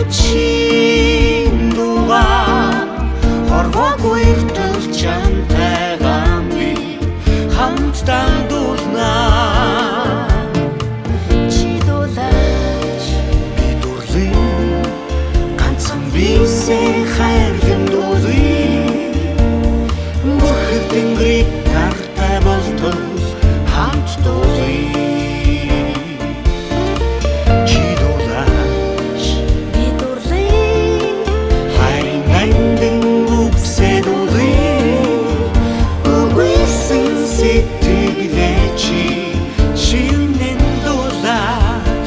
Хүчин дугаа хорвоогүй эртэл чамтайгаа би хамтдаа дуулнаа. Чи дуулаач Би дурлын ганцхан бисээ хайрын дуулъя. Бүрхэг тэнгэрийг нартай болтол хамт дуулъя. Чи дуулаач би дурлын хайрын аймдан үгсээ дуулъя. Үгүйсэн сэтгэлээ чи шивнэн дуулаач.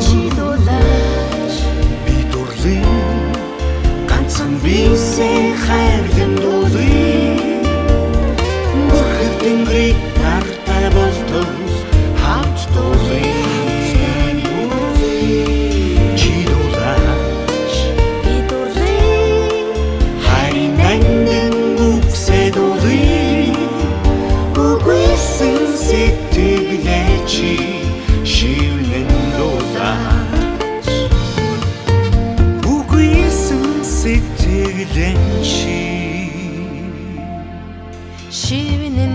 чи дуулаач Би дурлын ганцхан бисээ хайрын дуулъя. Бүрхэг тэнгэрийг нартай болтол хамт дуулъя. Чи дуулаач би дурлын хайрын аймдан үгсээ дуулъя. Үгүйсэн сэтгэлээ чи шивнэн дуулаач. Үгүйсэн сэтгэлээ чи шивнэн